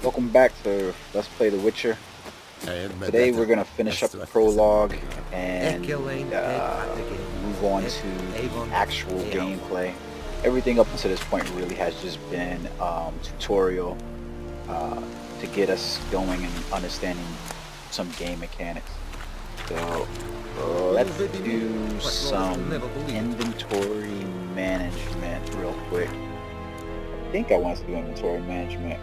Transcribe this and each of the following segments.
Welcome back to Let's Play The Witcher. Today we're going to finish up the prologue and move on to the actual gameplay. Everything up until this point really has just been tutorial to get us going and understanding some game mechanics. So let's do some inventory management real quick. I think I want to do inventory management.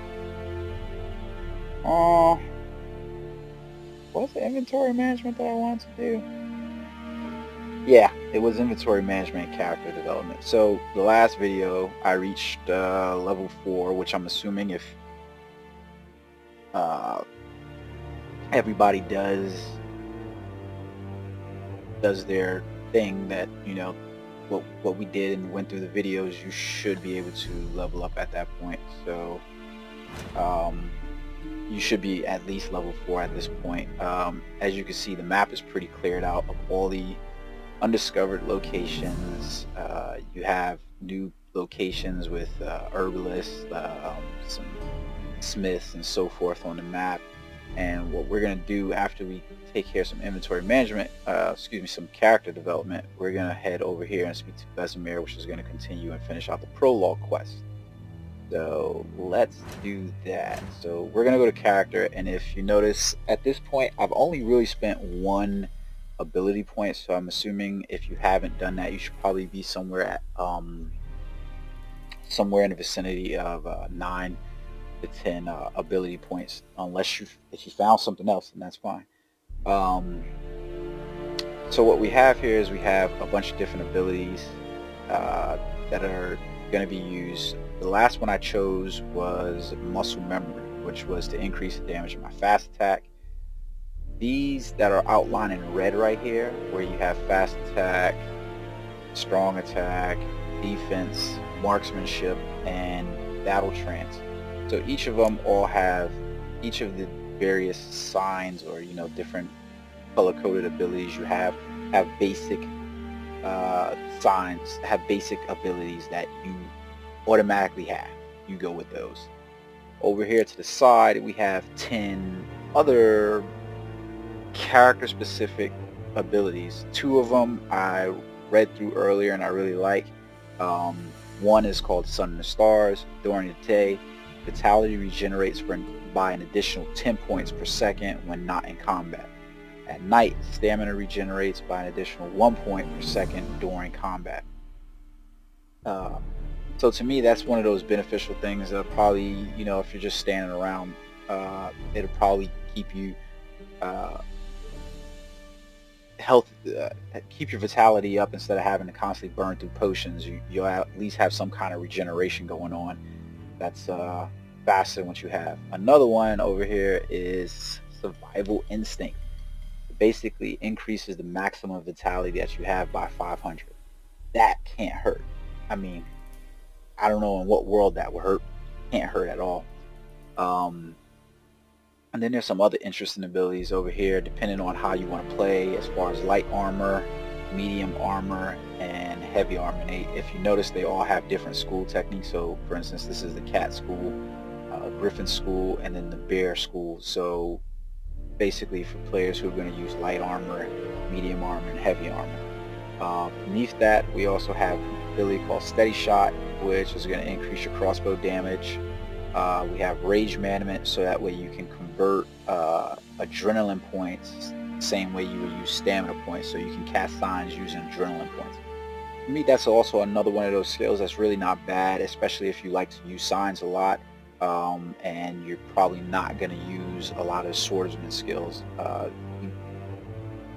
Was it inventory management that I wanted to do? Yeah, it was inventory management and character development. So the last video I reached level 4, which I'm assuming if everybody does their thing, that what we did and went through the videos, you should be able to level up at that point. So you should be at least level 4 at this point. As you can see, the map is pretty cleared out of all the undiscovered locations. You have new locations with herbalists, some smiths and so forth on the map. And what we're going to do after we take care of some inventory management, some character development, we're going to head over here and speak to Vizima, which is going to continue and finish out the prologue quest. So let's do that. So we're gonna go to character, and if you notice at this point I've only really spent 1 ability point, so I'm assuming if you haven't done that, you should probably be somewhere at somewhere in the vicinity of 9 to 10 ability points, unless if you found something else, then that's fine. So what we have here is we have a bunch of different abilities that are going to be used. The last one I chose was muscle memory, which was to increase the damage of my fast attack. These that are outlined in red right here, where you have fast attack, strong attack, defense, marksmanship, and battle trance. So each of them all have each of the various signs, or different color-coded abilities you have basic signs, have basic abilities that you automatically have. You go with those. Over here to the side we have 10 other character specific abilities. 2 of them I read through earlier and I really like. One is called Sun and the Stars. During the day, vitality regenerates by an additional 10 points per second when not in combat. At night, stamina regenerates by an additional 1 point per second during combat. So to me, that's one of those beneficial things that probably, if you're just standing around, it'll probably keep you keep your vitality up instead of having to constantly burn through potions. You'll at least have some kind of regeneration going on. That's faster than what you have. Another one over here is Survival Instinct. It basically increases the maximum vitality that you have by 500. That can't hurt. I mean, I don't know in what world that would hurt. Can't hurt at all. And then there's some other interesting abilities over here depending on how you want to play, as far as light armor, medium armor, and heavy armor. And if you notice, they all have different school techniques. So for instance, this is the cat school, griffin school, and then the bear school. So basically for players who are going to use light armor, medium armor, and heavy armor. Beneath that we also have an ability called Steady Shot, which is going to increase your crossbow damage. We have Rage Management, so that way you can convert adrenaline points the same way you would use stamina points, so you can cast signs using adrenaline points. For me, that's also another one of those skills that's really not bad, especially if you like to use signs a lot, and you're probably not going to use a lot of swordsman skills.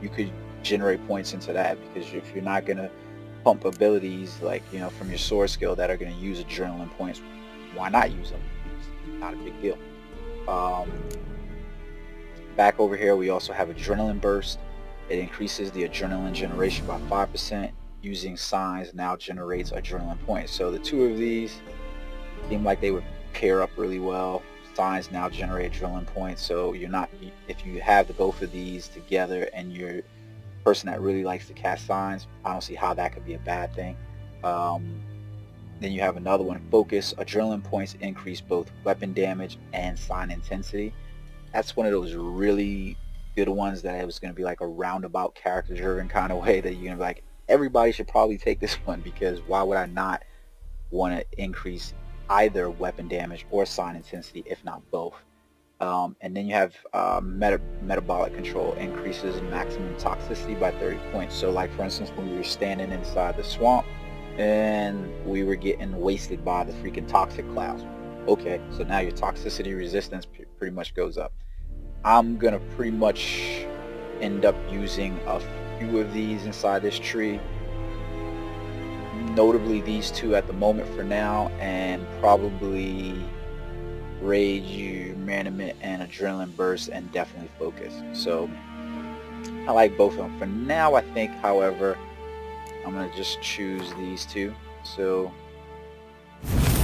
You could generate points into that, because if you're not going to pump abilities like from your sword skill that are going to use adrenaline points, why not use them? It's not a big deal. Back over here we also have Adrenaline Burst. It increases the adrenaline generation by 5%. Using signs now generates adrenaline points. So the 2 of these seem like they would pair up really well. Signs now generate adrenaline points, so you're not, if you have the both of these together and you're a person that really likes to cast signs, I don't see how that could be a bad thing. Then you have another one, focus. Adrenaline points increase both weapon damage and sign intensity. That's one of those really good ones that it was going to be like a roundabout character driven kind of way that you're going to be like, everybody should probably take this one, because why would I not want to increase either weapon damage or sign intensity, if not both? And then you have metabolic control, increases maximum toxicity by 30 points. So like for instance, when we were standing inside the swamp and we were getting wasted by the freaking toxic clouds, okay, so now your toxicity resistance pretty much goes up. I'm gonna pretty much end up using a few of these inside this tree, notably these two at the moment for now, and probably rage management and adrenaline burst, and definitely focus. So I like both of them for now. I think, however, I'm gonna just choose these two. So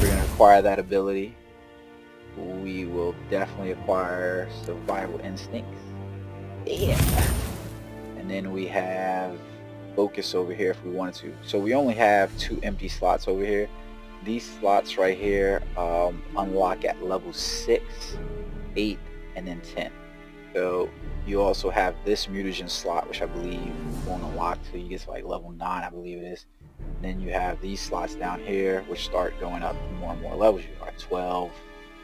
we're gonna acquire that ability. We will definitely acquire survival instincts. Yeah. And then we have focus over here if we wanted to. So we only have 2 empty slots over here. These slots right here unlock at level 6, 8, and then 10. So you also have this mutagen slot, which I believe won't unlock till you get to like level 9, I believe it is. And then you have these slots down here, which start going up more and more levels. You are 12,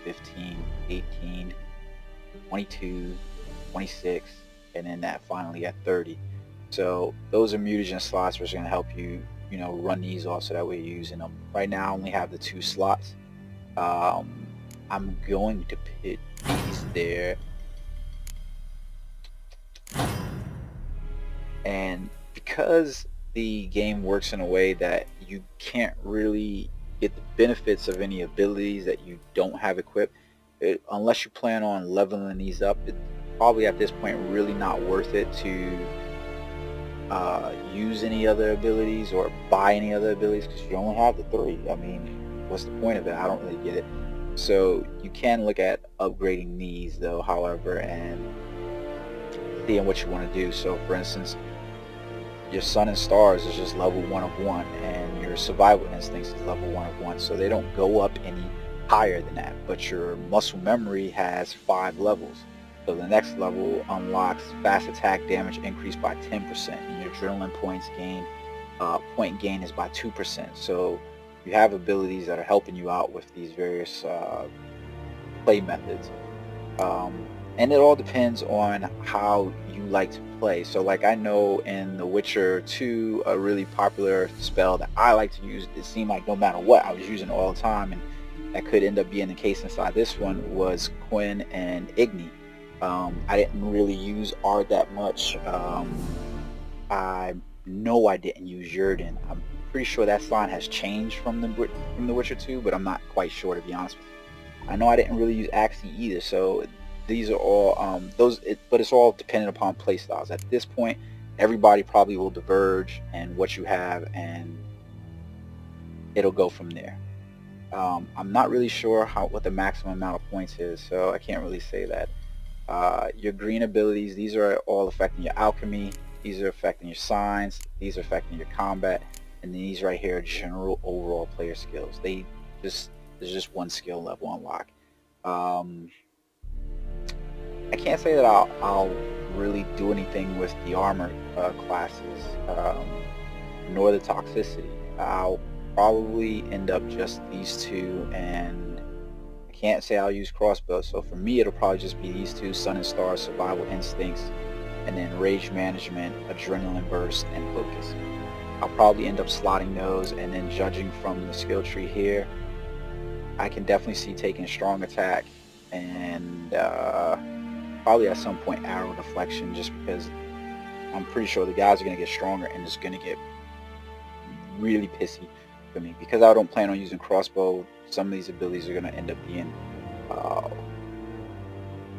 15, 18, 22, 26, and then that finally at 30. So those are mutagen slots, which are going to help you, you know, run these off so that way you're using them. Right now I only have the 2 slots. I'm going to put these there. And because the game works in a way that you can't really get the benefits of any abilities that you don't have equipped, unless you plan on leveling these up, it's probably at this point really not worth it to use any other abilities or buy any other abilities, because you only have the 3. I mean, what's the point of it? I don't really get it. So you can look at upgrading these though, however, and seeing what you want to do. So for instance, your sun and stars is just level 1 of 1, and your survival instincts is level 1 of 1, so they don't go up any higher than that. But your muscle memory has 5 levels. So the next level unlocks fast attack damage increased by 10%, and your adrenaline points gain, point gain is by 2%. So you have abilities that are helping you out with these various play methods. And it all depends on how you like to play. So like I know in The Witcher 2, a really popular spell that I like to use, it seemed like no matter what I was using all the time, and that could end up being the case inside this one, was Quinn and Igni. I didn't really use Ard that much. I know I didn't use Yurden. I'm pretty sure that sign has changed from The Witcher 2, but I'm not quite sure, to be honest with you. I know I didn't really use Axii either, so these are all but it's all dependent upon play styles. At this point, everybody probably will diverge and what you have, and it'll go from there. I'm not really sure what the maximum amount of points is, so I can't really say that. Your green abilities, these are all affecting your alchemy, these are affecting your signs, these are affecting your combat, and these right here are general overall player skills. There's just 1 skill level unlock. I can't say that I'll really do anything with the armor classes, nor the toxicity. I'll probably end up just these 2, and I can't say I'll use crossbow. So for me, it'll probably just be these 2, Sun and Stars, Survival Instincts, and then Rage Management, Adrenaline Burst, and Focus. I'll probably end up slotting those, and then judging from the skill tree here, I can definitely see taking Strong Attack, and probably at some point Arrow Deflection, just because I'm pretty sure the guys are going to get stronger, and it's going to get really pissy for me. Because I don't plan on using crossbow, some of these abilities are going to end up being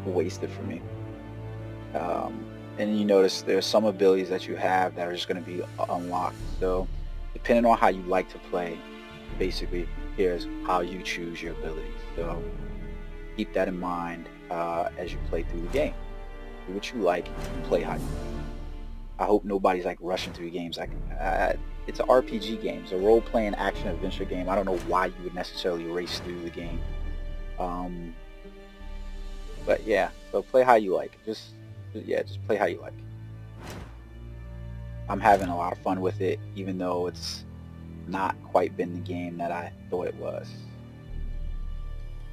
wasted for me. And you notice there's some abilities that you have that are just going to be unlocked. So depending on how you like to play, basically here's how you choose your abilities. So keep that in mind as you play through the game. Do what you like and play how you like. I hope nobody's like rushing through games. Like, it's an RPG game. It's a role-playing action-adventure game. I don't know why you would necessarily race through the game. But yeah, so play how you like. Just play how you like. I'm having a lot of fun with it, even though it's not quite been the game that I thought it was,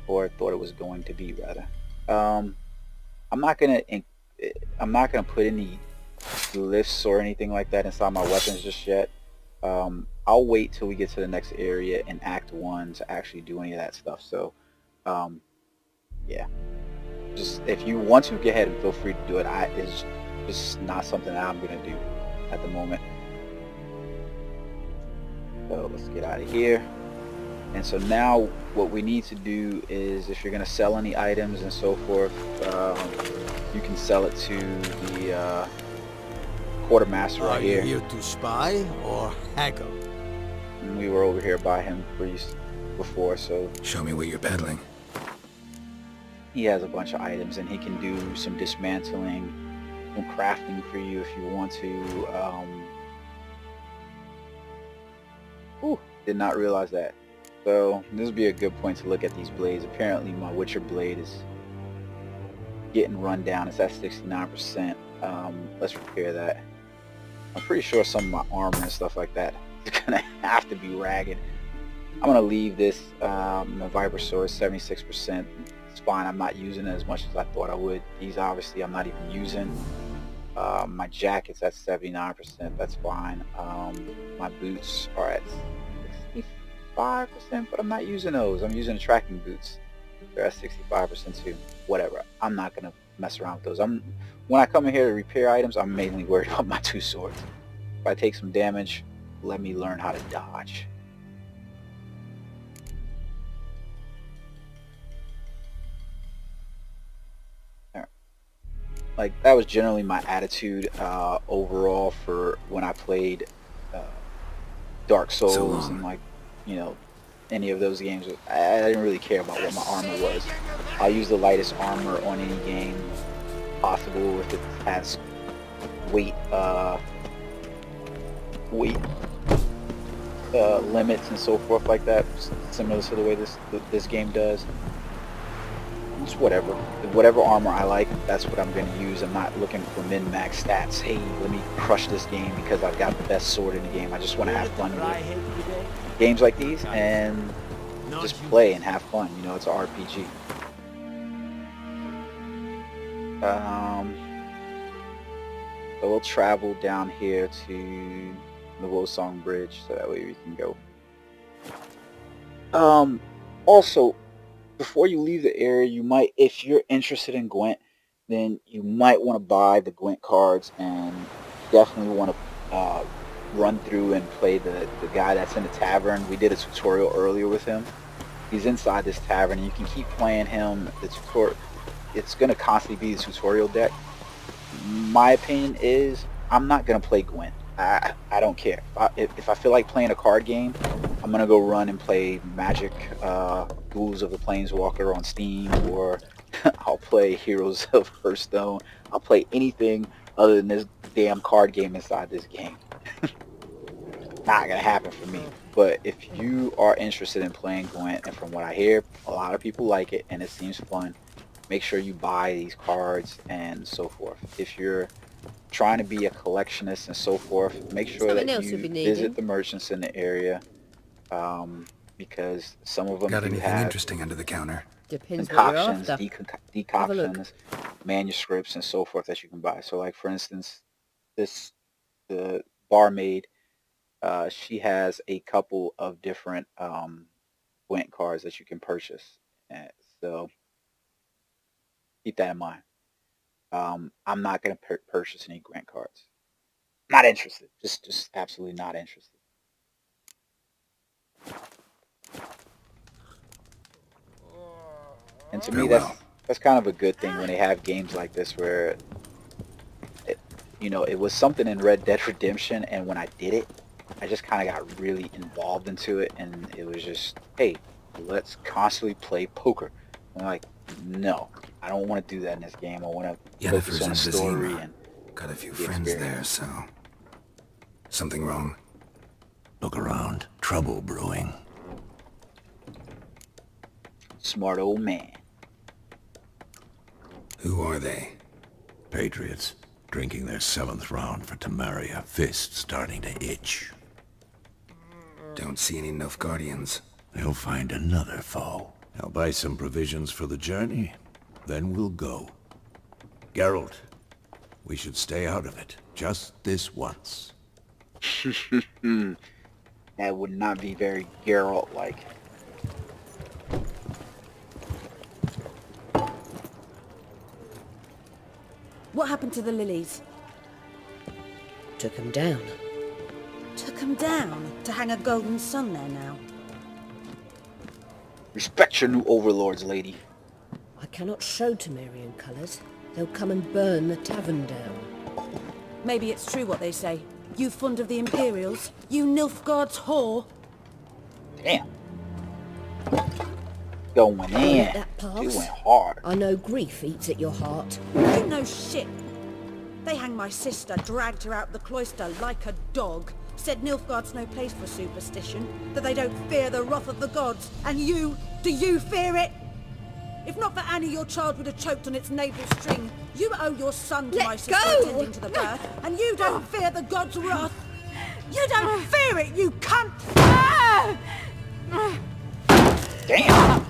or thought it was going to be rather. I'm not gonna put any glyphs or anything like that inside my weapons just yet. I'll wait till we get to the next area in Act 1 to actually do any of that stuff. So, yeah. Just if you want to, go ahead and feel free to do it. It's just not something that I'm gonna do at the moment. So let's get out of here. And so now what we need to do is, if you're gonna sell any items and so forth, you can sell it to the quartermaster right here. Are you here to spy or haggle? And we were over here by him before, so show me what you're peddling. he has a bunch of items, and he can do some dismantling, some crafting for you if you want to. Did not realize that. So this would be a good point to look at these blades. Apparently my Witcher blade is getting run down. It's at 69%. Let's repair that. I'm pretty sure some of my armor and stuff like that is gonna have to be ragged. I'm gonna leave this. My Viper sword 76%. It's fine. I'm not using it as much as I thought I would. These obviously I'm not even using. My jacket's at 79%. That's fine. My boots are at 65%, but I'm not using those. I'm using the tracking boots. They're at 65% too. Whatever. I'm not gonna mess around with those. When I come in here to repair items, I'm mainly worried about my two swords. If I take some damage, let me learn how to dodge. Like, that was generally my attitude overall for when I played Dark Souls and, like, you know, any of those games. I didn't really care about what my armor was. I'll use the lightest armor on any game possible if it has weight limits and so forth like that, similar to the way this game does. It's whatever armor I like, that's what I'm going to use. I'm not looking for min-max stats. Hey, let me crush this game because I've got the best sword in the game. I just want to have fun with games like these and just play and have fun. You know, it's an RPG. So we'll travel down here to the Wosong Bridge so that way we can go. Also, before you leave the area, you might, if you're interested in Gwent, then you might want to buy the Gwent cards and definitely want to run through and play the guy that's in the tavern. We did a tutorial earlier with him. He's inside this tavern, and you can keep playing him. The tutorial, it's going to constantly be the tutorial deck. My opinion is, I'm not going to play Gwent. I don't care. If I feel like playing a card game, I'm going to go run and play Magic Ghouls of the Planeswalker on Steam, or I'll play Heroes of Hearthstone. I'll play anything other than this damn card game inside this game. Not going to happen for me. But if you are interested in playing Gwent, and from what I hear, a lot of people like it and it seems fun, make sure you buy these cards and so forth. If you're trying to be a collectionist and so forth, make sure that you visit the merchants in the area, because some of them got do anything have interesting under the counter. concoctions, decoctions, manuscripts and so forth that you can buy. So, like, for instance, the barmaid, she has a couple of different Gwent cards that you can purchase, and so keep that in mind. I'm not going to purchase any Gwent cards. Not interested. Just absolutely not interested. And to me, that's kind of a good thing when they have games like this where, it was something in Red Dead Redemption, and when I did it, I just kind of got really involved into it, and it was just, hey, let's constantly play poker. And I'm like, no, I don't want to do that in this game. I want to focus on the story and Got a few the friends there, experience. so... Something wrong? Look around. Trouble brewing. Smart old man. Who are they? Patriots. Drinking their 7th round for Tamaria. Fist starting to itch. Don't see any Nilfgaardians. They'll find another foe. I'll buy some provisions for the journey. Then we'll go. Geralt, we should stay out of it. Just this once. That would not be very Geralt-like. What happened to the lilies? Took him down. Took them down to hang a golden sun there now. Respect your new overlords, lady. I cannot show Temerian colours. They'll come and burn the tavern down. Maybe it's true what they say. You fond of the Imperials? You Nilfgaard's whore? Damn. Going Let in. that pass. She went hard. I know grief eats at your heart. You know shit. They hanged my sister, dragged her out the cloister like a dog. Said Nilfgaard's no place for superstition, that they don't fear the wrath of the gods. And you, do you fear it? If not for Annie, your child would have choked on its navel string. You owe your son to Let my sister go! attending to the birth, and you don't fear the gods' wrath. You don't fear it, you cunt! Damn.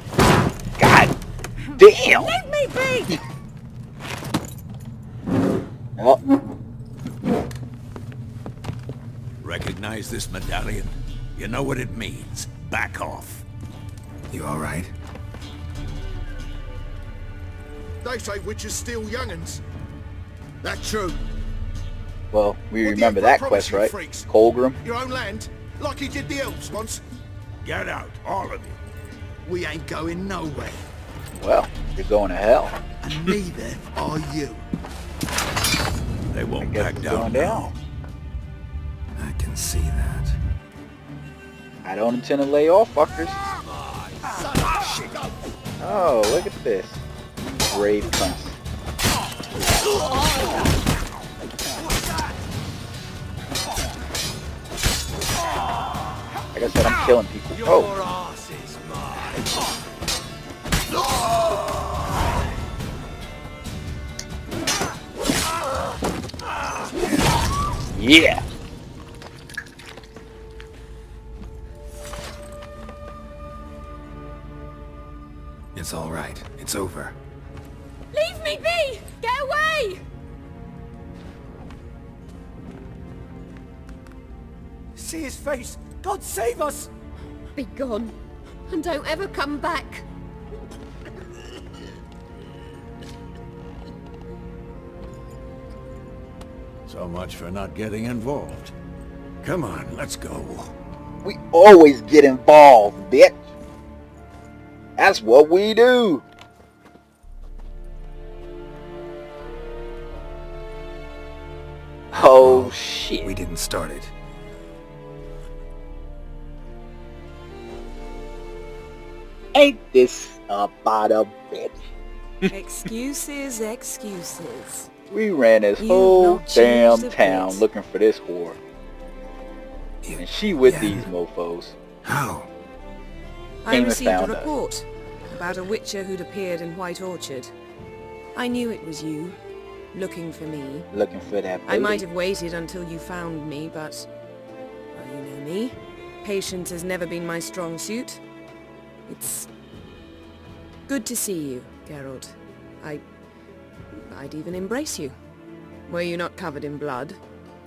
God damn. Leave me be! Oh, Recognize this medallion? You know what it means. Back off. You alright? They say witches steal young'uns. That true? well, we What remember the Emperor that quest, promised you, right? freaks? Colgrim. Your own land? Like he did the elves once? Get out, all of you. We ain't going nowhere. Well, you're going to hell. And neither are you. They won't Guess back it's down going now. down. I can see that. I don't intend to lay off, fuckers. Son of shit. Oh, look at this. Brave cunts. Like I said, I'm killing people. Oh, ass is yeah. It's alright. It's over. Leave me be! Get away! See his face! God save us! Be gone, and don't ever come back. So much for not getting involved. Come on, let's go. We always get involved, bitch. That's what we do. Oh, shit. We didn't start it. Ain't this about a bitch? Excuses, excuses. We ran this You've whole not damn changed a town bit. looking for this whore. You- And she with yeah. these mofos. How? I Came and received a found us. report about a witcher who'd appeared in White Orchard. I knew it was you, looking for me. Looking for that I might booty. have waited until you found me, but... well, you know me. Patience has never been my strong suit. It's... good to see you, Geralt. I'd even embrace you. Were you not covered in blood?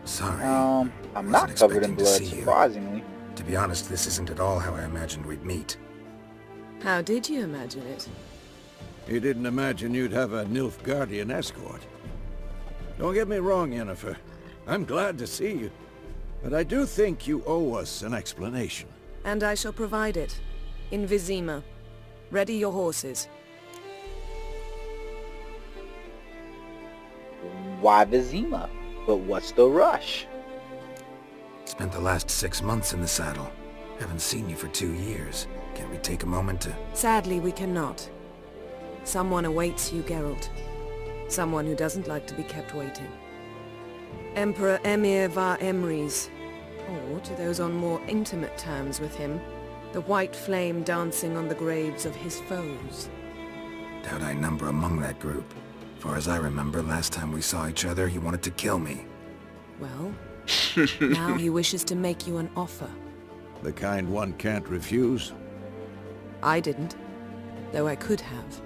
Sorry. I'm Wasn't not covered in expecting to blood, see you. surprisingly. To be honest, this isn't at all how I imagined we'd meet. How did you imagine it? You didn't imagine you'd have a Nilfgaardian escort. Don't get me wrong, Yennefer. I'm glad to see you. But I do think you owe us an explanation. And I shall provide it. In Vizima. Ready your horses. Why Vizima? But what's the rush? Spent the last 6 months in the saddle. Haven't seen you for 2 years. Can't we take a moment to... Sadly, we cannot. Someone awaits you, Geralt. Someone who doesn't like to be kept waiting. Emperor Emir var Emrys. Or to those on more intimate terms with him, the white flame dancing on the graves of his foes. Doubt I number among that group. Far as I remember, last time we saw each other, he wanted to kill me. Well, now he wishes to make you an offer. The kind one can't refuse. I didn't, though I could have.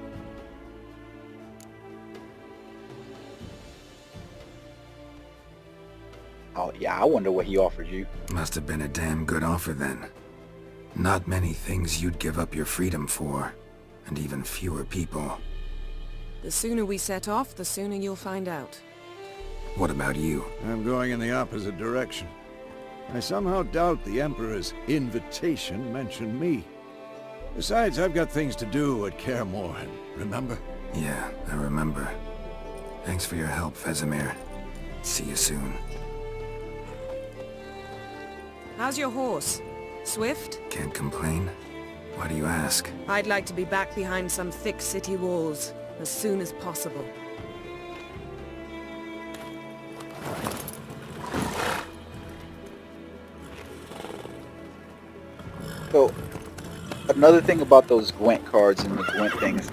Oh, yeah, I wonder what he offered you. Must have been a damn good offer then. Not many things you'd give up your freedom for, and even fewer people. The sooner we set off, the sooner you'll find out. What about you? I'm going in the opposite direction. I somehow doubt the Emperor's invitation mentioned me. Besides, I've got things to do at Kaer Morhen, remember? Yeah, I remember. Thanks for your help, Vesemir. See you soon. How's your horse? Swift? Can't complain. Why do you ask? I'd like to be back behind some thick city walls, as soon as possible. So, another thing about those Gwent cards and the Gwent things,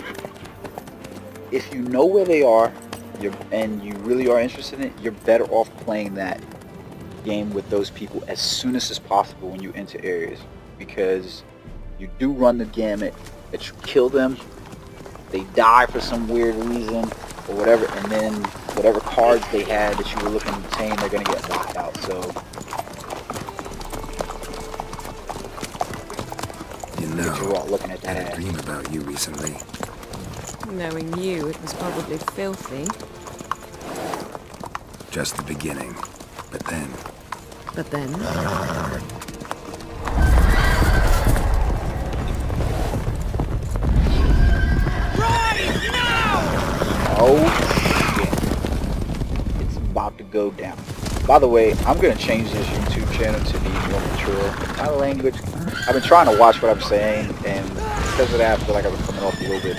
if you know where they are, and you really are interested in it, you're better off playing that game with those people as soon as possible when you enter areas, because you do run the gamut that you kill them, they die for some weird reason or whatever, and then whatever cards they had that you were looking to obtain, they're going to get knocked out. So You know, you're all looking at I had that. a dream about you recently. Knowing you, it was probably filthy. Just the beginning. But then... But then... Oh shit. It's about to go down. By the way, I'm going to change this YouTube channel to be more mature. My language, I've been trying to watch what I'm saying, and because of that, I feel like I've been coming off a little bit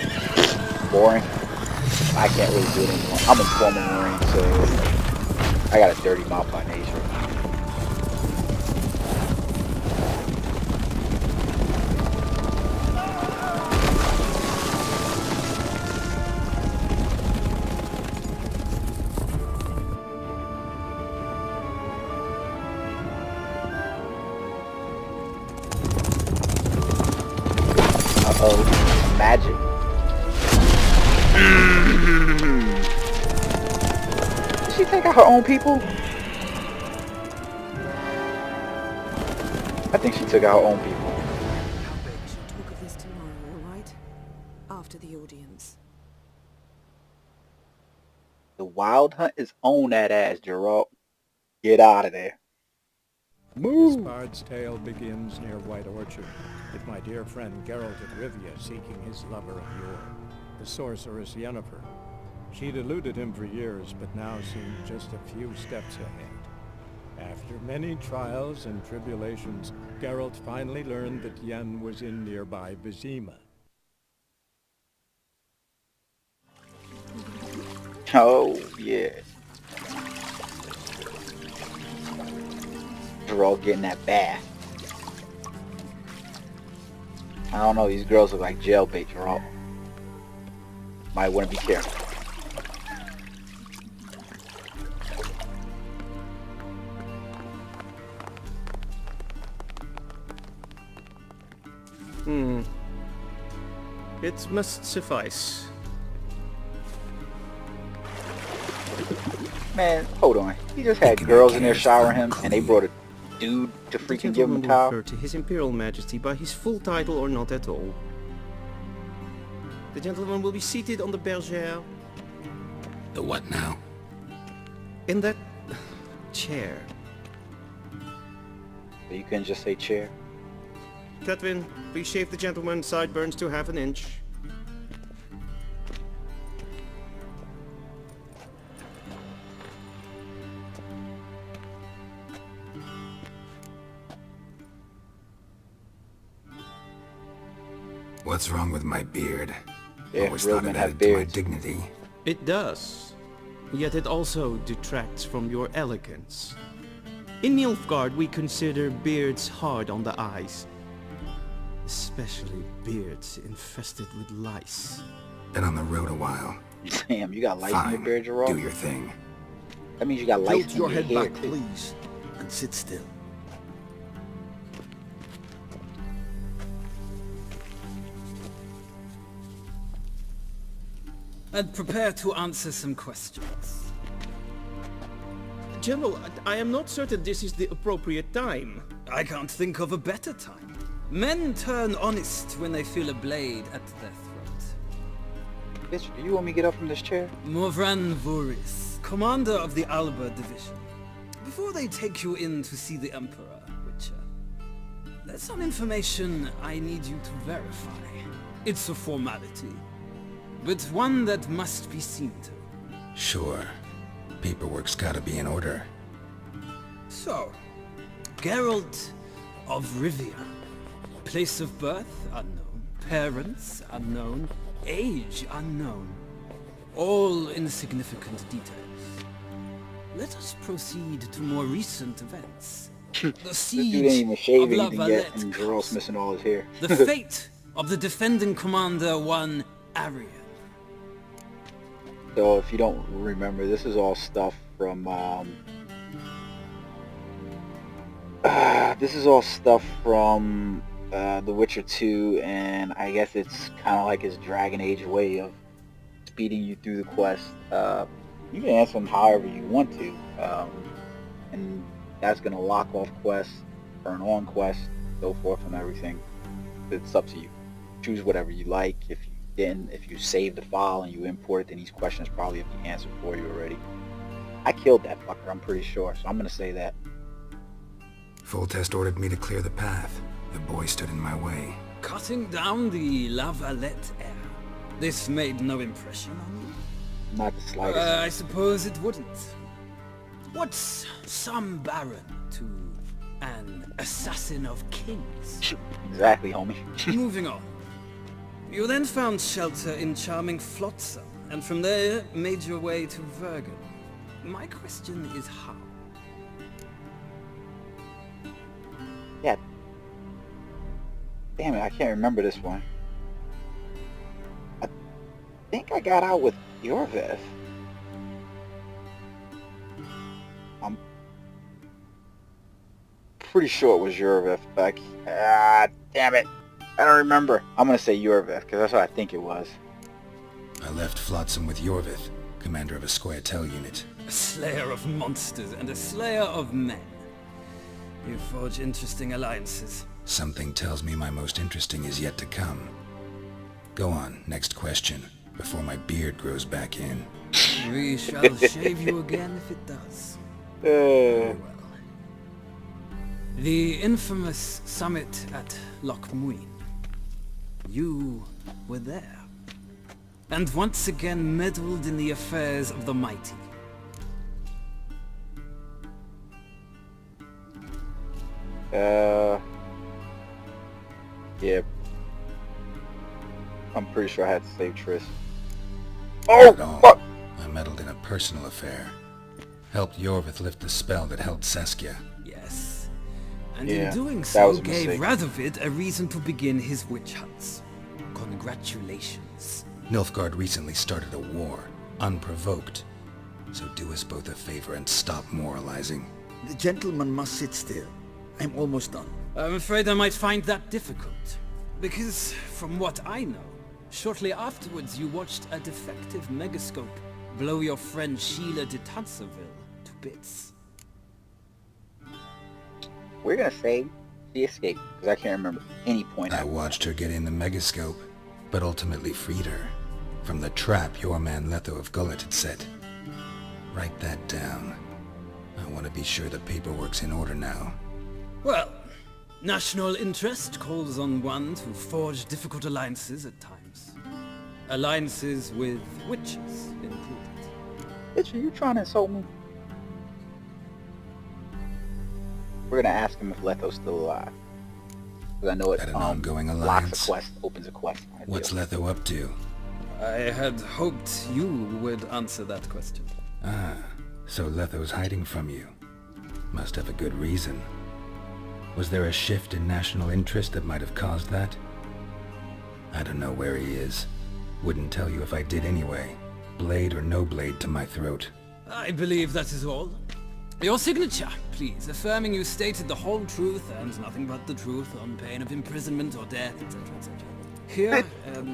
boring. I can't really do it anymore. I'm a former Marine, so I got a dirty mouth by nature. Uh-oh, magic. Did she take out her own people? I think she took out her own people. We'll talk of this tomorrow, all right? After the audience. The Wild Hunt is on that ass, Geralt. Get out of there. This bard's tale begins near White Orchard, with my dear friend Geralt of Rivia seeking his lover of yore, the sorceress Yennefer. She'd eluded him for years, but now seemed just a few steps ahead. After many trials and tribulations, Geralt finally learned that Yen was in nearby Vizima. Oh, yeah. We're all getting that bath. I don't know, these girls look like jailbait, Geralt. Might want to be careful. It must suffice. Man, hold on. He just had girls in there showering him, and they brought a dude to freaking give him a will towel. refer to His Imperial Majesty by his full title or not at all. The gentleman will be seated on the bergère. The what now? In that chair. So you couldn't just say chair? Catwin, please shave the gentleman's sideburns to half an inch. What's wrong with my beard? Yeah, Always real thought men it have added to my beards. dignity. It does. yet it also detracts from your elegance. In Nilfgaard, we consider beards hard on the eyes, especially beards infested with lice. Been on the road a while. Damn, you got lice in your Fine, beard, Gerard? do your thing. That means you got lice Tilt in your your head hair, back, too. please, and sit still. And prepare to answer some questions. General, I am not certain this is the appropriate time. I can't think of a better time. Men turn honest when they feel a blade at their throat. Bitch, do you want me to get up from this chair? Morvran Voris, commander of the Alba Division. Before they take you in to see the Emperor, Witcher, there's some information I need you to verify. It's a formality, but one that must be seen to. Sure. Paperwork's gotta be in order. So, Geralt of Rivia. Place of birth unknown. Parents unknown. Age unknown. All insignificant details. Let us proceed to more recent events. The This dude ain't siege even shave of La anything yet, Valette and Geralt's missing all his hair. The fate of the defending commander, one Arian. So if you don't remember, this is all stuff from The Witcher 2, and I guess it's kind of like his Dragon Age way of speeding you through the quest. You can answer them however you want to, and that's gonna lock off quests, turn on quests, so forth and everything. It's up to you. Choose whatever you like. If you save the file and you import it, then these questions probably have been answered for you already. I killed that fucker, I'm pretty sure, so I'm gonna say that. Full Test ordered me to clear the path. The boy stood in my way. Cutting down the La Valette air. This made no impression on you? Not the slightest. I suppose it wouldn't. What's some baron to an assassin of kings? Exactly, homie. Moving on. You then found shelter in charming Flotsam, and from there made your way to Vergen. My question is how? Yeah. Damn it, I can't remember this one. I think I got out with Yorveth. I'm pretty sure it was Yorveth, but damn it. I don't remember. I'm gonna say Yorveth, because that's what I think it was. I left Flotsam with Yorvith, commander of a Squaretel unit. A slayer of monsters and a slayer of men. You forge interesting alliances. Something tells me my most interesting is yet to come. Go on, next question, before my beard grows back in. We shall shave you again if it does. Very well. The infamous summit at Loch Muin. You were there. And once again meddled in the affairs of the mighty. Yeah. I'm pretty sure I had to save Triss. Oh, fuck! I meddled in a personal affair. Helped Yorvith lift the spell that held Saskia. Yes. And Yeah, in doing that so was a gave mistake. Radovid a reason to begin his witch hunts. Congratulations. Nilfgaard recently started a war, unprovoked. So do us both a favor and stop moralizing. The gentleman must sit still. I'm almost done. I'm afraid I might find that difficult. Because, from what I know, shortly afterwards you watched a defective megascope blow your friend Sheila de Tanserville to bits. We're gonna say she escaped, because I can't remember any point. I watched her get in the megascope, but ultimately freed her from the trap your man Letho of Gullet had set. Write that down. I want to be sure the paperwork's in order now. Well, national interest calls on one to forge difficult alliances at times. Alliances with witches included. Bitch, are you trying to insult me? We're gonna ask him if Letho's still alive. Because I know it That an ongoing locks alliance? a quest, opens a quest. What's Letho up to? I had hoped you would answer that question. Ah, so Letho's hiding from you. Must have a good reason. Was there a shift in national interest that might have caused that? I don't know where he is. Wouldn't tell you if I did anyway. Blade or no blade to my throat. I believe that is all. Your signature, please, affirming you stated the whole truth and nothing but the truth on pain of imprisonment or death, etc., etc. Here,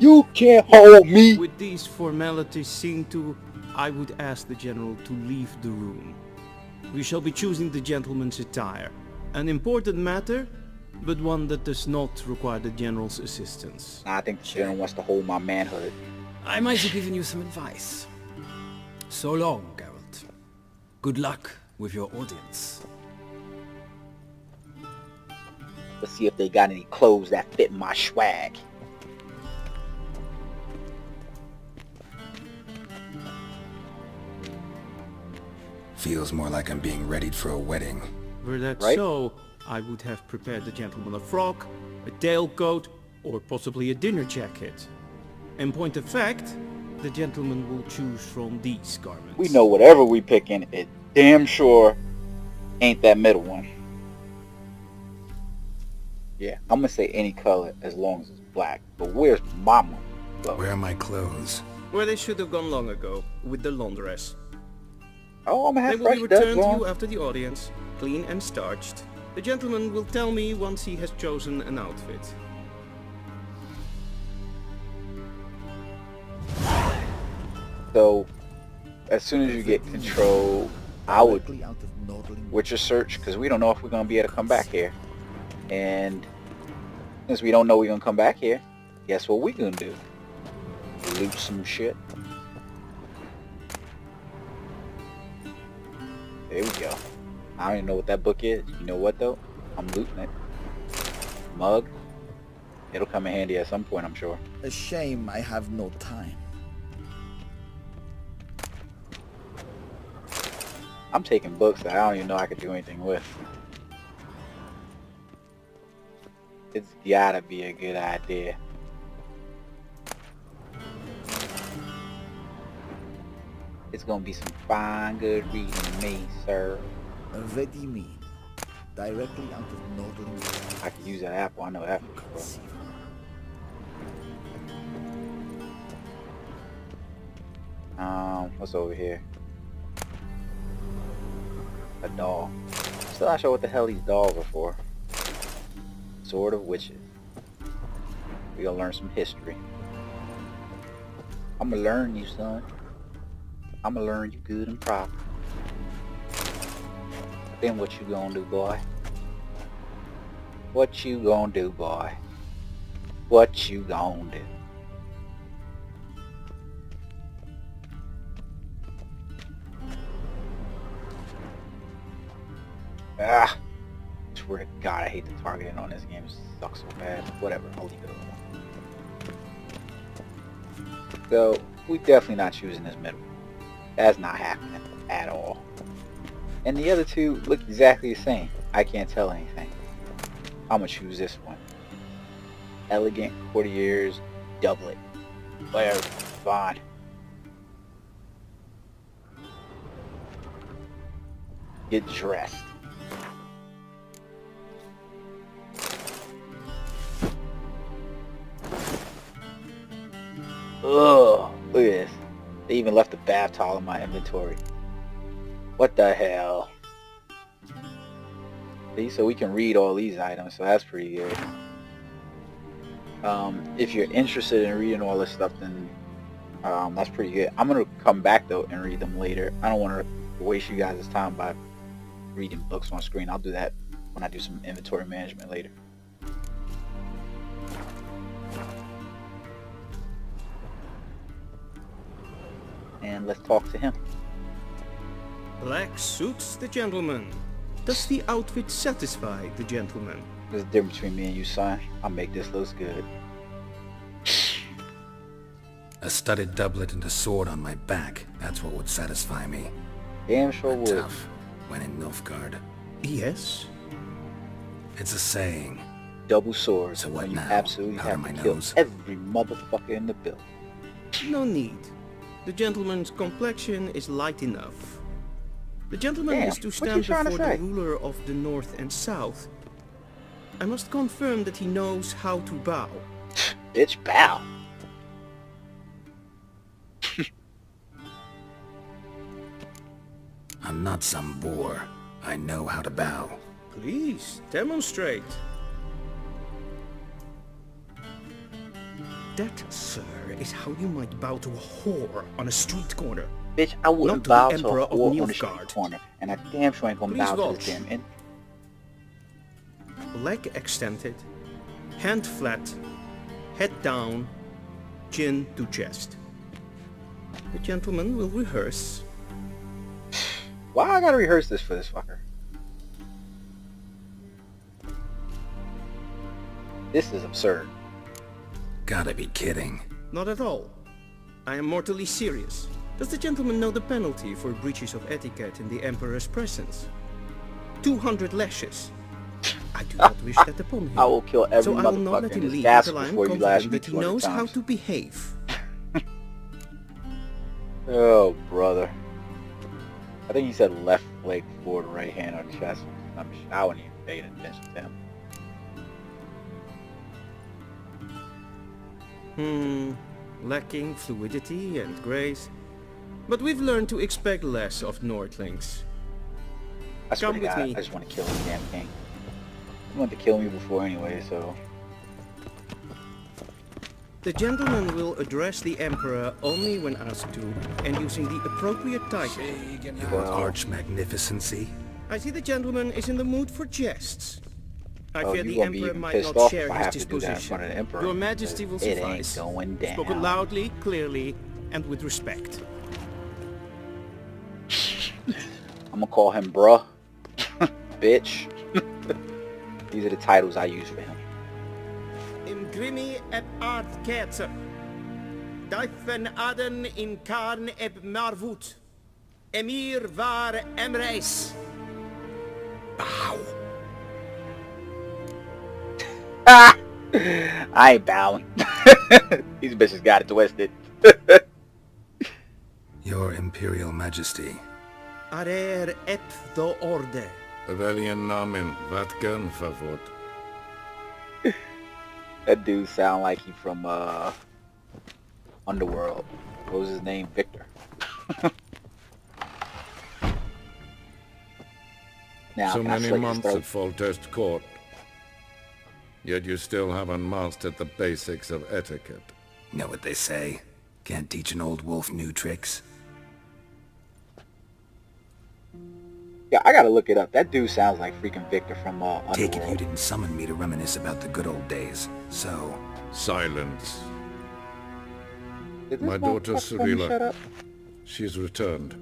You can't hold me! With these formalities seen to, I would ask the general to leave the room. We shall be choosing the gentleman's attire. An important matter, but one that does not require the general's assistance. I think the general wants to hold my manhood. I might have given you some advice. So long, Geralt. Good luck with your audience. Let's see if they got any clothes that fit my swag. Feels more like I'm being readied for a wedding. Were that Right? so, I would have prepared the gentleman a frock, a tailcoat, or possibly a dinner jacket. In point of fact, the gentleman will choose from these garments. We know whatever we picking, it damn sure ain't that middle one. Yeah, I'm gonna say any color as long as it's black. But where's my money? Where are my clothes? Where they should have gone long ago, with the laundress. Oh, I'm gonna They have will be fresh duds returned to on. you after the audience, clean and starched. The gentleman will tell me once he has chosen an outfit. So, as soon as you get control, I would Witcher search, because we don't know if we're gonna be able to come back here. And since we don't know we're gonna come back here, guess what we gonna do? Loot some shit. There we go. I don't even know what that book is. You know what though? I'm looting it. Mug. It'll come in handy at some point, I'm sure. A shame I have no time. I'm taking books that I don't even know I could do anything with. It's gotta be a good idea. It's gonna be some fine, good reading to me, sir. Vizima, directly out of northern. I could use that apple. I know that for sure. What's over here? A doll. Still not sure what the hell these dolls are for. Sword of Witches. We gonna learn some history. I'm gonna learn you, son. I'm gonna learn you good and proper. Then what you gonna do, boy? What you gonna do, boy? What you gonna do? Ah! Swear to God, I hate the targeting on this game. It sucks so bad. Whatever, I'll leave it alone. So, we definitely not choosing this middle. That's not happening at all. And the other two look exactly the same. I can't tell anything. I'm gonna choose this one. Elegant Courtier's doublet. Whatever, fine. Get dressed. Ugh, look at this. They even left a bath towel in my inventory. What the hell? See, so we can read all these items, so that's pretty good. If you're interested in reading all this stuff, then that's pretty good. I'm gonna come back though and read them later. I don't want to waste you guys' time by reading books on screen. I'll do that when I do some inventory management later. And let's talk to him. Black suits the gentleman. Does the outfit satisfy the gentleman? There's a difference between me and you, son. I'll make this look good. A studded doublet and a sword on my back. That's what would satisfy me. Damn sure would. Tough when in Nilfgaard. Yes. It's a saying. Double swords. So what when you now? absolutely Powder have my to kill nose? every motherfucker in the building. No need. The gentleman's complexion is light enough. The gentleman Damn, is to what you stand trying to before the say? ruler of the North and South. I must confirm that he knows how to bow. Bitch, bow. I'm not some boor. I know how to bow. Please, demonstrate. That, sir, is how you might bow to a whore on a street corner. Bitch, I wouldn't Not bow to the to a Emperor of whore on the street Nilfgaard. corner, and I damn sure ain't gonna Please bow to watch. this damn end. Leg extended, hand flat, head down, chin to chest. The gentleman will rehearse. Why I gotta rehearse this for this fucker? This is absurd. Gotta be kidding. Not at all. I am mortally serious. Does the gentleman know the penalty for breaches of etiquette in the Emperor's presence? 200 lashes. I do not wish that upon him. I will kill every so I will not let motherfucker in him this leave castle until I am before you lash confident me that he 200 knows how times. to behave. Oh, brother. I think he said left leg forward, right hand on chest. I wouldn't even pay attention to him. Lacking fluidity and grace. But we've learned to expect less of Nordlings. I swear Come to with God, me. I just want to kill this damn king. He wanted to kill me before anyway, so... The gentleman will address the Emperor only when asked to, and using the appropriate title. Your arch magnificency. I see the gentleman is in the mood for jests. I Oh, fear you the gonna be Emperor even might pissed not off share if I his have to do that in disposition. front of the Emperor. Your Majesty will It suffice. ain't going down. Spoken loudly, clearly, and with respect. I'm gonna call him bruh. Bitch. These are the titles I use for him. Imgrimi eb ard ketzer. Daifen aden in karn eb marvut. Emir var emreis. Bow. Ah! I ain't bowing. These bitches got it twisted. Your Imperial Majesty. Arer ep do orde. Velen namen, vatgen favort. That dude sound like he from Underworld. What was his name? Victor. Now, So can I many slit his months throat? at Foltest Court. Yet you still haven't mastered the basics of etiquette. Know what they say? Can't teach an old wolf new tricks. Yeah, I gotta look it up. That dude sounds like freaking Victor from Underworld. Take it you didn't summon me to reminisce about the good old days. So... Silence. Did this My daughter motherfucker tell me shut Cirilla. up? She's returned.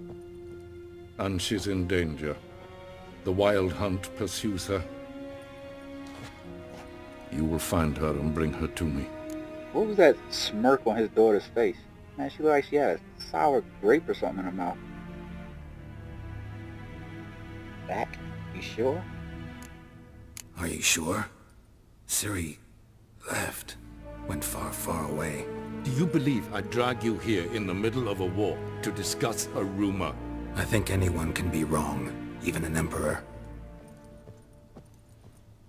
And she's in danger. The wild hunt pursues her. You will find her and bring her to me. What was that smirk on his daughter's face? Man, she looked like she had a sour grape or something in her mouth. Back? You sure? Are you sure? Ciri left. Went far, far away. Do you believe I'd drag you here in the middle of a war to discuss a rumor? I think anyone can be wrong. Even an emperor.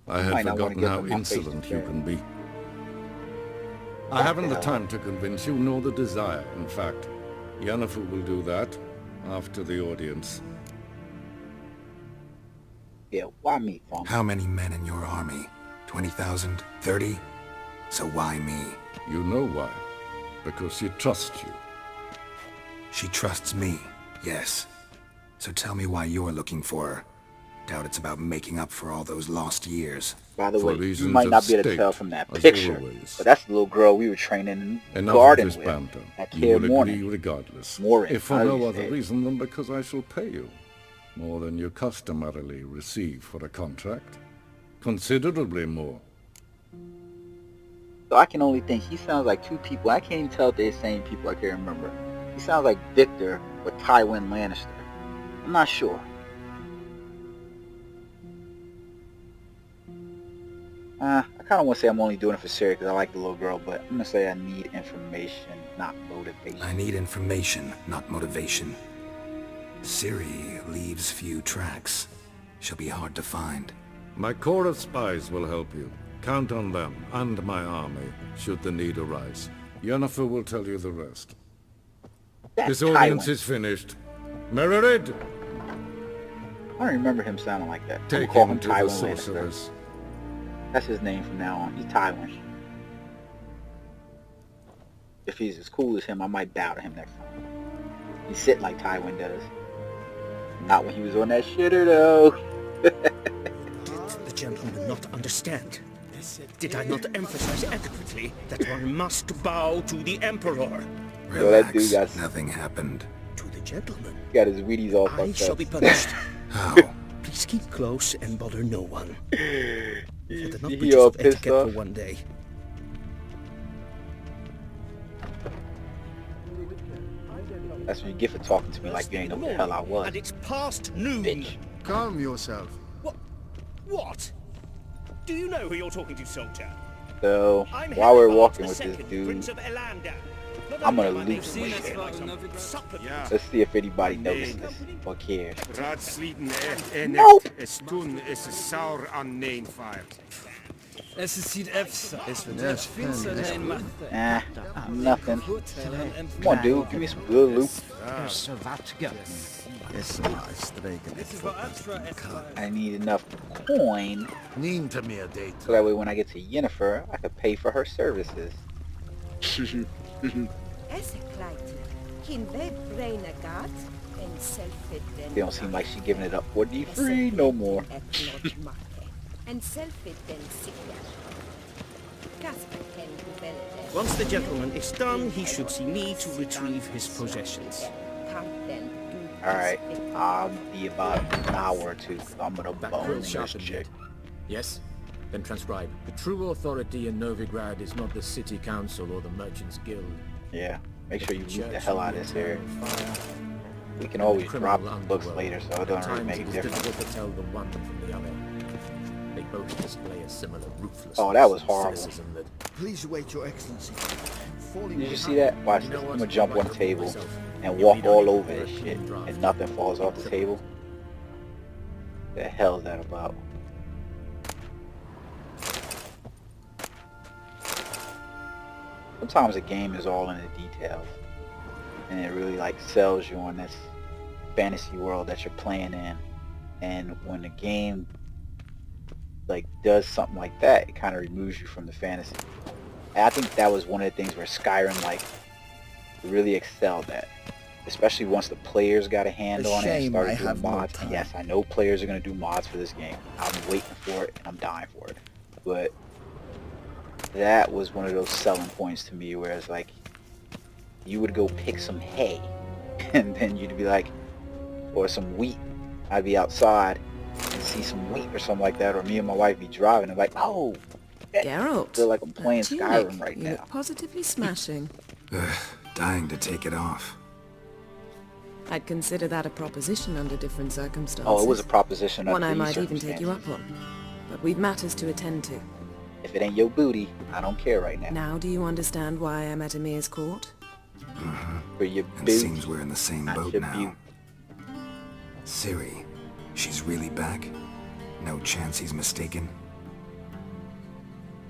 I had Might not wanna forgotten give how them my face insolent you today. can be. I haven't the time to convince you, nor the desire, in fact. Yennefer will do that after the audience. Yeah, why me, Fong? How many men in your army? 20,000? 30? So why me? You know why. Because she trusts you. She trusts me, yes. So tell me why you're looking for her. Doubt it's about making up for all those lost years. By the For way, you reasons might not of be able to state, tell from that as picture, always. but that's the little girl we were training in the Enough garden of this with. banter. At You Care will Morning. agree regardless. Morin, If for how no you other say it. reason than because I shall pay you. More than you customarily receive for a contract. Considerably more. So I can only think he sounds like two people. I can't even tell if they're the same people. I can't remember. He sounds like Victor with Tywin Lannister. I'm not sure. I kind kind of want to say I'm only doing it for Siri because I like the little girl, but I'm gonna say I need information, not motivation. I need information, not motivation. Ciri leaves few tracks. She'll be hard to find. My corps of spies will help you. Count on them and my army, should the need arise. Yennefer will tell you the rest. This audience is finished. Mererid! I don't remember him sounding like that. Take call him to the sorceress. That's his name from now on. He's Tywin. If he's as cool as him, I might bow to him next time. He sit like Tywin does. Not when he was on that shitter though. Did the gentleman not understand? Did I not emphasize adequately that one must bow to the Emperor? Relax, that dude got nothing happened. To the gentleman. He got his Wheaties all fucked up. I shall be punished. How? Please keep close and bother no one. He Enough all of pissed etiquette off. for one day. That's what you get for talking to me like you ain't know what the hell I was. And it's past noon. Bitch. Calm yourself. What? Do you know who you're talking to, soldier? So, I'm while we're Henry walking Barnes with II, this dude, Prince of Elander. I'm gonna Not only loot am I some made shit. supplement- Let's see if anybody notices or cares. Nope. Es sieht öfter. Das finster sein macht. Nothing. Come on, dude. Give me some good loot. I need enough coin so that way when I get to Yennefer, I can pay for her services. They don't seem like she's giving it up for free no more. Once the gentleman is done, he should see me to retrieve his possessions. Alright, I'll be about an hour or two because I'm gonna bone this chick. Yes? Then transcribe. The true authority in Novigrad is not the city council or the merchants guild. Yeah, make sure you loot the hell out of this area. We can always drop the books later, so it doesn't really make a difference. Difficult to tell the one from the other. They both display a similar ruthlessness. Oh, that was horrible. Please wait, Your Excellency. Did you see that? Watch this. I'm gonna jump on the table and walk all over this shit, and nothing falls off the table. The hell is that about? Sometimes a game is all in the details, and it really like sells you on this fantasy world that you're playing in. And when the game like does something like that, it kind of removes you from the fantasy. And I think that was one of the things where Skyrim like really excelled at, especially once the players got a hand on it and started doing mods. And yes, I know players are going to do mods for this game. I'm waiting for it and I'm dying for it. But that was one of those selling points to me, where it's like you would go pick some hay and then you'd be like, or some wheat. I'd be outside and see some wheat or something like that, or me and my wife be driving and like, oh, Geralt, I feel like I'm playing Skyrim right you now. look positively smashing. Dying to take it off. I'd consider that a proposition under different circumstances. Oh, it was a proposition under one I these might even take you up circumstances. on. But we've matters to attend to. If it ain't your booty, I don't care right now. Now do you understand why I'm at Emir's court? For your And booty, seems we're in the same not boat your now. beauty. Ciri, she's really back? No chance he's mistaken?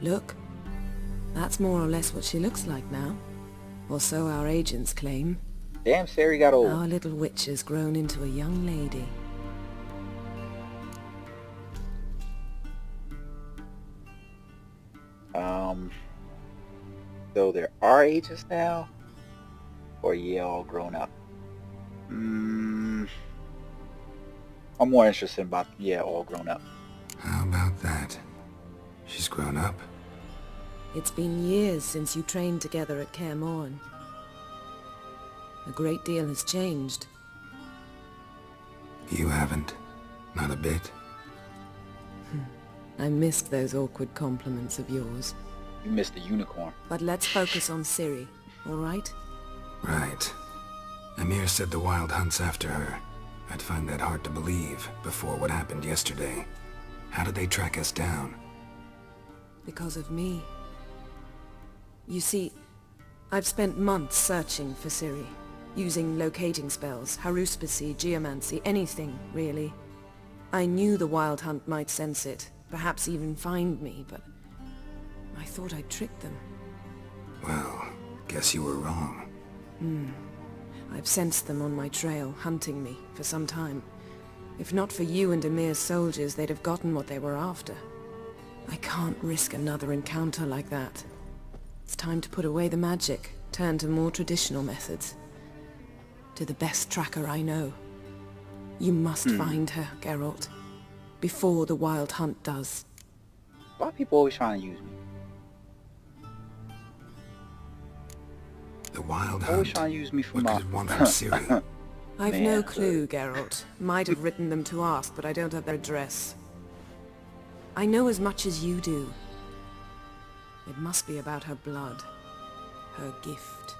Look, that's more or less what she looks like now. Or so our agents claim. Damn, Ciri got old. Our little witch has grown into a young lady. So there are agents now? Or yeah, all grown up? I'm more interested about, yeah, all grown up. How about that? She's grown up? It's been years since you trained together at Kaer Morhen. A great deal has changed. You haven't? Not a bit? I missed those awkward compliments of yours. You missed the unicorn. But let's focus on Ciri, all right? Right. Emir said the Wild hunts after her. I'd find that hard to believe before what happened yesterday. How did they track us down? Because of me. You see, I've spent months searching for Ciri, using locating spells, haruspicy, geomancy, anything, really. I knew the Wild Hunt might sense it, perhaps even find me, but I thought I'd tricked them. Well, guess you were wrong. I've sensed them on my trail, hunting me, for some time. If not for you and Emir's soldiers, they'd have gotten what they were after. I can't risk another encounter like that. It's time to put away the magic, turn to more traditional methods. To the best tracker I know. You must find her, Geralt. Before the Wild Hunt does. Why are people always trying to use me? The Wild Hunt? Always trying to use me for what my... could it want from Ciri? I've no clue, Geralt. Might have written them to ask, but I don't have their address. I know as much as you do. It must be about her blood. Her gift.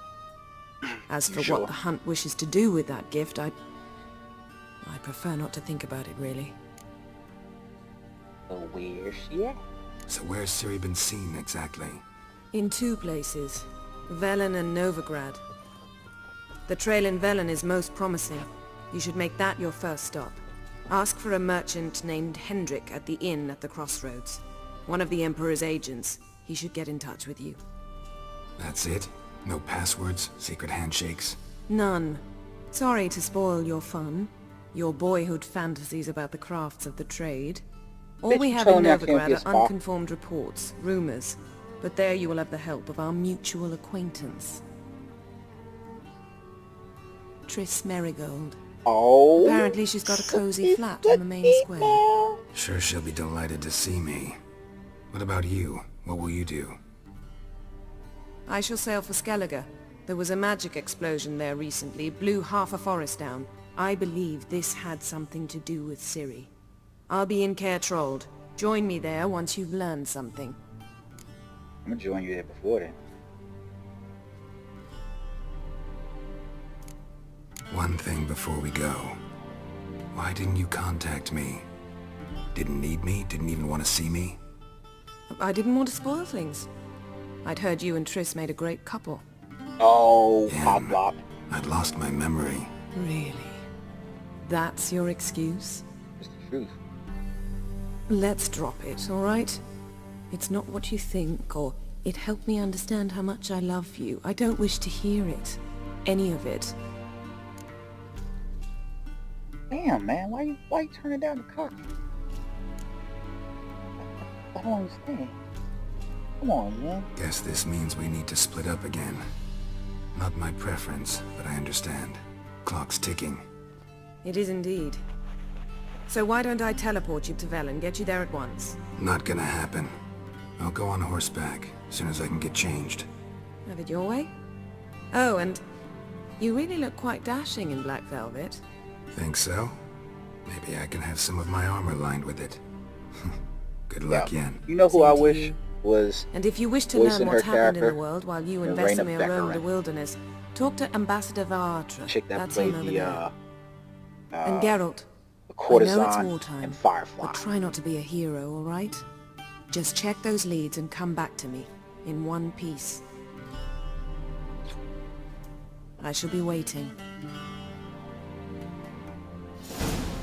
As for what the Hunt wishes to do with that gift, I prefer not to think about it, really. So where's she at? So where's Ciri been seen, exactly? In two places. Velen and Novigrad. The trail in Velen is most promising. You should make that your first stop. Ask for a merchant named Hendrik at the inn at the crossroads. One of the Emperor's agents. He should get in touch with you. That's it? No passwords? Secret handshakes? None. Sorry to spoil your fun. Your boyhood fantasies about the crafts of the trade. All we have in Novigrad are unconfirmed reports, rumors. But there you will have the help of our mutual acquaintance. Triss Merigold. Oh. Apparently she's got a cozy flat on the main square. Sure she'll be delighted to see me. What about you? What will you do? I shall sail for Skellige. There was a magic explosion there recently, blew half a forest down. I believe this had something to do with Ciri. I'll be in Caer Trolde. Join me there once you've learned something. I'm gonna join you there before then. One thing before we go. Why didn't you contact me? Didn't need me? Didn't even want to see me? I didn't want to spoil things. I'd heard you and Triss made a great couple. Oh, pop flop. I'd lost my memory. Really? That's your excuse? It's the truth. Let's drop it, alright? It's not what you think, or it helped me understand how much I love you. I don't wish to hear it. Any of it. Damn, man, why you turning down the cock? I don't understand. Come on, man. Guess this means we need to split up again. Not my preference, but I understand. Clock's ticking. It is indeed. So why don't I teleport you to Velen, get you there at once? Not gonna happen. I'll go on horseback, as soon as I can get changed. Have it your way? Oh, and you really look quite dashing in black velvet. Think so? Maybe I can have some of my armor lined with it. Good luck, Yen. You know who I wish was... And if you wish to learn what's happened in the world while you and Vesemir roam the wilderness, talk to Ambassador Varatra. Chick that played the, and Geralt, courtesan I know it's wartime, and Firefly. but try not to be a hero, alright? Just check those leads and come back to me, in one piece. I shall be waiting.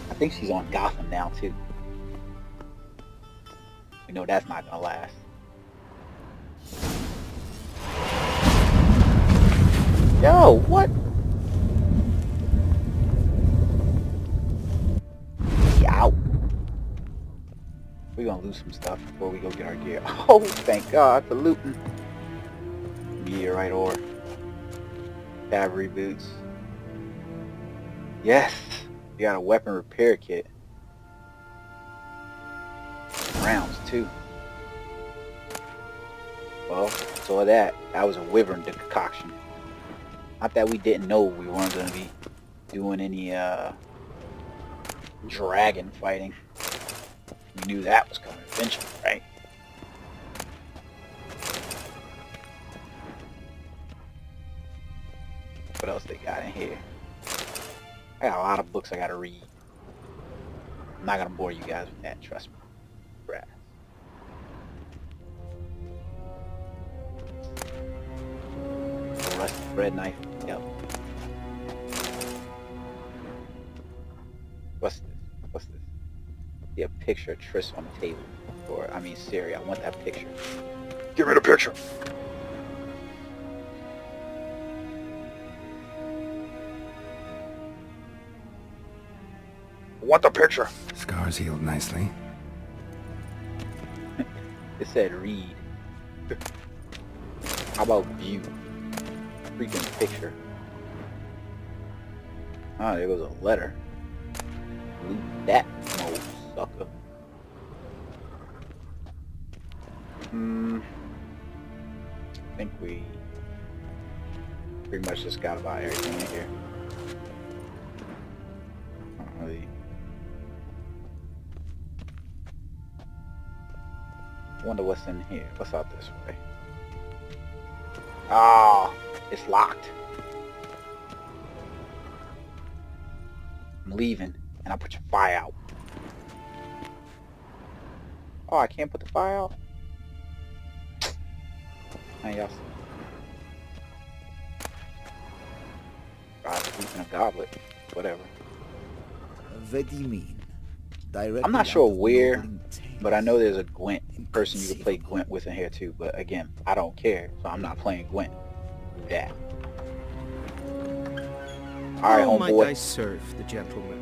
I think she's on Gotham now, too. We know that's not gonna last. Yo, what? Yow. We're gonna lose some stuff before we go get our gear. Oh, thank God for looting. Meteorite ore. Cavalry boots. Yes, you got a weapon repair kit. Rounds too. Well, saw that. That was a wyvern decoction. Not that we didn't know we weren't gonna be doing any dragon fighting. We knew that was coming eventually, right? What else they got in here? I got a lot of books I gotta read. I'm not gonna bore you guys with that, trust me. Brass. rusty bread knife. Yep. What's this? What's this? See a picture of Triss on the table. Or, I mean, Siri, I want that picture. Give me the picture! I want the picture! Scars healed nicely. It said read. How about view? Freaking picture. Ah, there goes a letter. Loot that, old sucker. I think we pretty much just got about everything in here. Really. Wonder what's in here. What's out this way? Ah, it's locked. I'm leaving, and I put your fire out. Oh, I can't put the fire out? Man, y'all. Speaking of goblet, whatever. I'm not sure where, but I know there's a Gwent person you can play Gwent with in here too. But again, I don't care, so I'm not playing Gwent. Yeah. All right, How might homeboy. I serve the gentleman?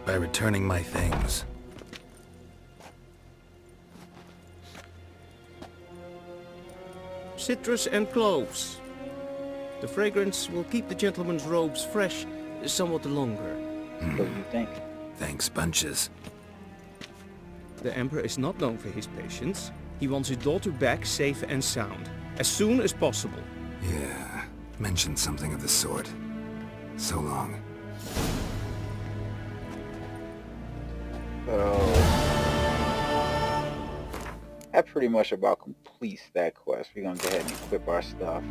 By returning my things. Citrus and cloves. The fragrance will keep the gentleman's robes fresh somewhat longer. What do you think? Thanks, bunches. The Emperor is not known for his patience. He wants his daughter back safe and sound, as soon as possible. Yeah, mentioned something of the sort. So long. That pretty much about completes that quest. We're gonna go ahead and equip our stuff.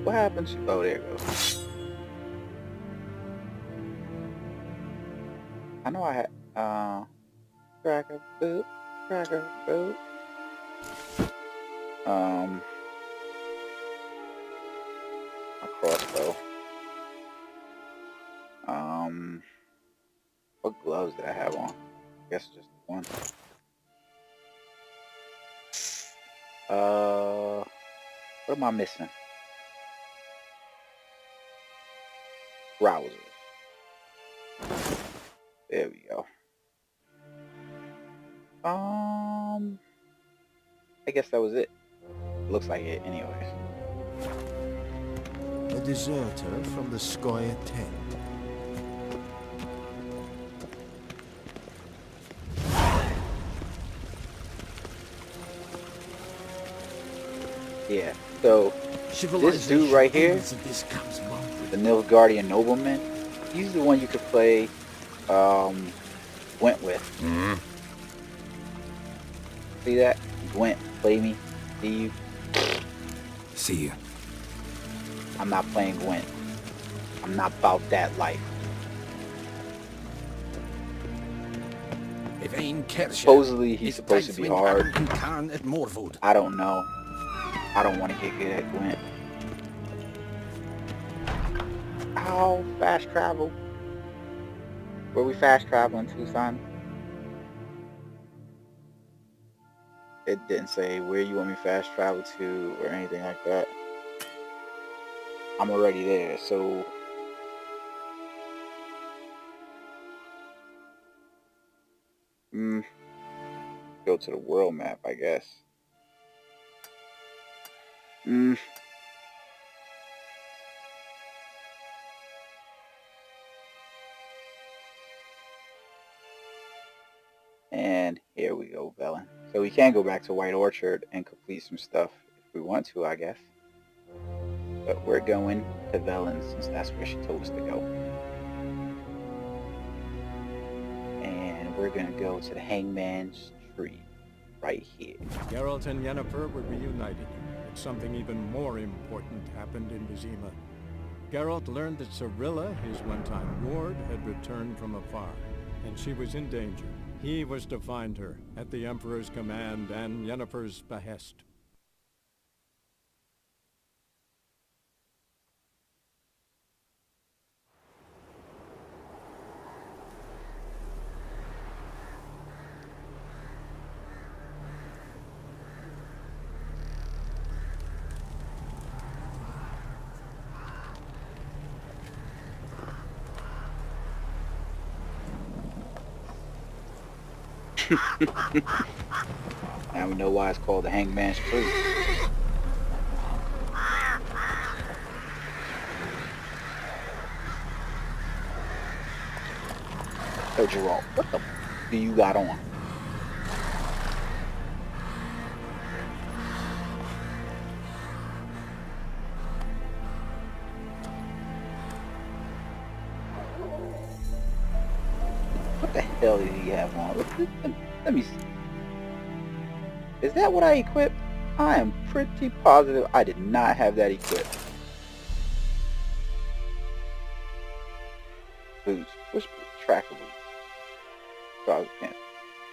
What happens? Oh, there it goes. I know I had, cracker boot, cracker boot. A crossbow. What gloves did I have on? I guess just one. What am I missing? Browsers. There we go. I guess that was it. Looks like it anyways. A deserter from the Skoya tent. Yeah, so this dude right here, the Nilfgaardian nobleman, he's the one you could play Gwent with. Mm-hmm. See that? Gwent, play me. See you. See you. I'm not playing Gwent. I'm not about that life. Supposedly he's supposed to be hard. I don't know. I don't want to get good at Gwent. Ow, fast travel. Where we fast traveling to, son? It didn't say where you want me fast travel to or anything like that. I'm already there, so go to the world map, I guess. And here we go, Velen. So we can go back to White Orchard and complete some stuff if we want to, I guess. But we're going to Velen since that's where she told us to go. And we're going to go to the Hangman's Tree right here. Geralt and Yennefer were reunited, but something even more important happened in Vizima. Geralt learned that Cirilla, his one-time ward, had returned from afar, and she was in danger. He was to find her, at the Emperor's command and Yennefer's behest. Now we know why it's called the Hangman's Tree. Yo, Gerald, what the do you got on? What the hell did he have on? Let me see. Is that what I equipped? I am pretty positive I did not have that equipped. Boots. Which tracker boots? Trouser pants.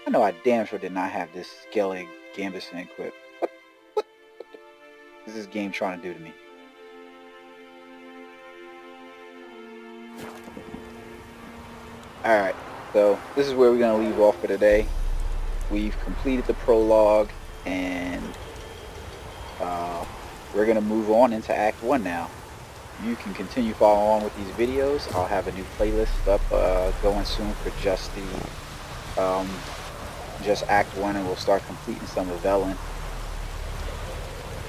I know I damn sure did not have this Skellig Gambison equipped. What is this game trying to do to me? Alright, so this is where we're going to leave off for today. We've completed the prologue, and we're going to move on into Act 1 now. You can continue following along with these videos. I'll have a new playlist up going soon for just the just Act 1, and we'll start completing some of Velen.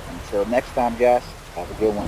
Until next time, guys, have a good one.